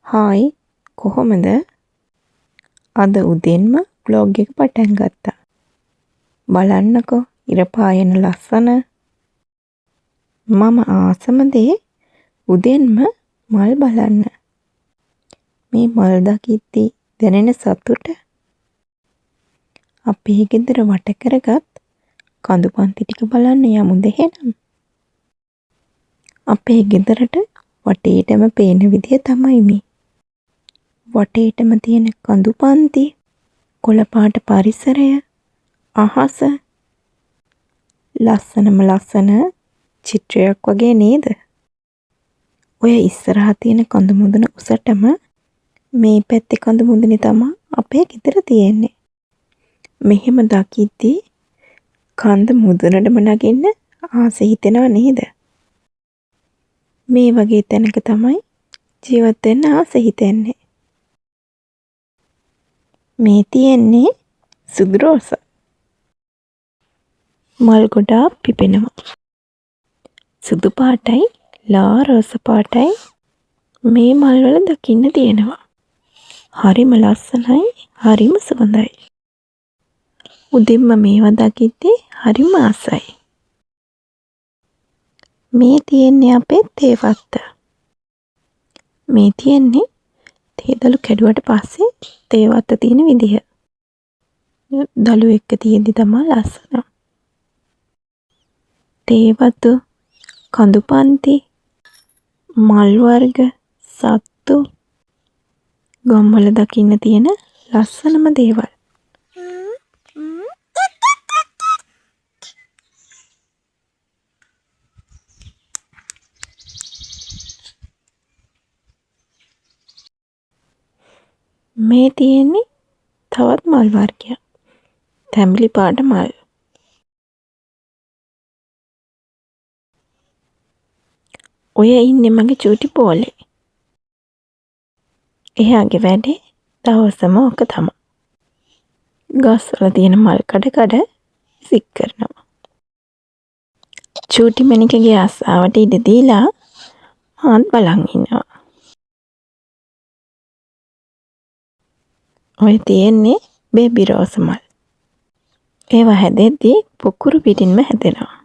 Hi කොහොමද? අද උදෙන්ම blog එක පටන් ගත්තා. බලන්නකෝ ඉර පායන ලස්සන. මම ආසම දේ උදෙන්ම මල් බලන්න. මේ මල් දකිද්දි දැනෙන සතුට අපේ ගෙදර වට කරගත් කඳු පන්ති ටික බලන්න යමුද එහෙනම්? අපේ ගෙදරට වටේටම පේන විදිය තමයි මේ. වටේටම තියෙන කඳු පන්ති, කොළ පාට පරිසරය, අහස ලස්සනම ලස්සන චිත්‍රයක් වගේ නේද? ඔය ඉස්සරහා තියෙන කඳු මුදුන උසටම මේ පැත්තේ කඳු මුදුනේ තමයි අපේ ගෙදර තියෙන්නේ. මෙහෙම දකිද්දි කඳ මුදුනටම නගින්න ආසෙ හිතෙනව නේද? මේ වගේ තැනක තමයි ජීවත් වෙන්න ආසෙ හිතෙන්නේ. මේ තියෙන්නේ සුදු රෝස. මල් ගොඩාක් පිපෙනවා. සුදු පාටයි ලා රෝස පාටයි මේ මල් වල දකින්න තියෙනවා. හරිම ලස්සනයි, හරිම සුවඳයි. උදෙන්ම මේවා දකිද්දි හරිම ආසයි. මේ තියෙන්නේ අපේ තේ වත්ත. මේ තියෙන්නේ තේ දළු කැඩුවට පස්සේ තේ වත්ත තියෙන විදිහ. දළු එක්ක තියෙද්දි තමයි ලස්සන. තේ වතු, කඳු පන්ති, මල් වර්ග, සත්තු ගම්වල දකින්න තියෙන ලස්සනම දේවල්. මේ තියෙන්නේ තවත් මල් වර්ගයක්. තැඹිලි පාට මල්. ඔය ඉන්නේ මගේ චූටි පෝලේ. එයාගේ වැඩේ දවසම ඕක තමයි. ගස්වල තියෙන මල් කඩ කඩ සික් කරනවා. චූටි මණිකගේ ආසාවට ඉඩ දීලා මාත් බලන් ඉන්නවා. ඔය තියෙන්නේ බේබි රෝස මල්. ඒවා හැදෙද්දි පොකුරු පිටින්ම හැදෙනවා.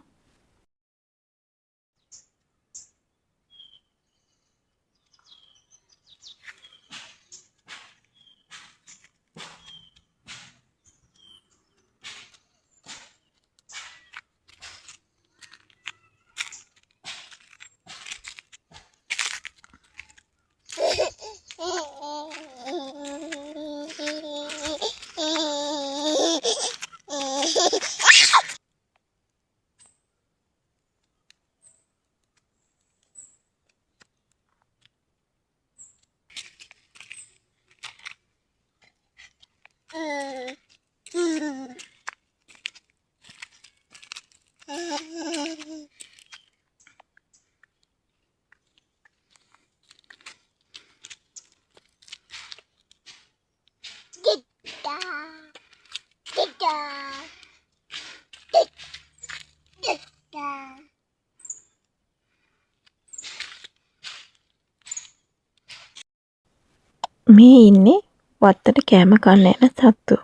මේ ඉන්නේ වත්තට කෑම කන්න යන සත්තු.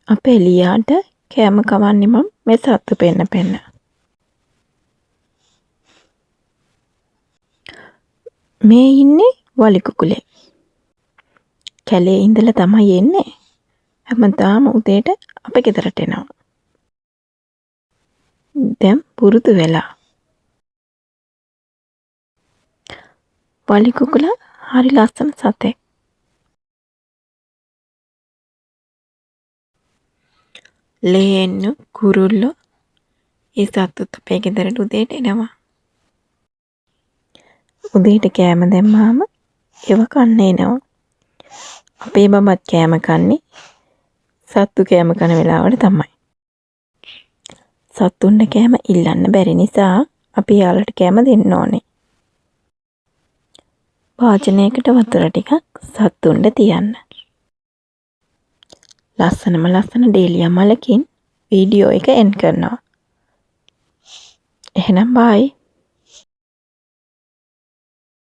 අපේ ලියාට කෑම කවන්නේ මම මේ සත්තු පෙන්න පෙන්න. මේ ඉන්නේ වලි කුකුලේ. කැලේ ඉඳලා තමයි එන්නේ. හැමදාම උදේට අපේ ගෙදරට එනවා. දැන් පුරුදු වෙලා. වලි කුකුලා හරි ලස්සන සතෙක්. ලේන්නු කුරුල්ලෝ ඒ සත්තුත් අපේ ගෙදරට උදේට එනවා. උදේට කෑම දැම්මාම ඒව කන්න එනවා. අපේ බබත් කෑම කන්නේ සත්තු කෑම කන වෙලාවට තමයි. සත්තුන්ට කෑම ඉල්ලන්න බැරි නිසා අපි යාළුවට කෑම දෙන්න ඕනේ. වාජනයකට වතුර ටිකක් සත්තුන්ට තියන්න. ලස්සනම ලස්සන ඩේලියා මලකින් වීඩියෝ එක එන්ඩ් කරනවා. එහෙනම් බයි.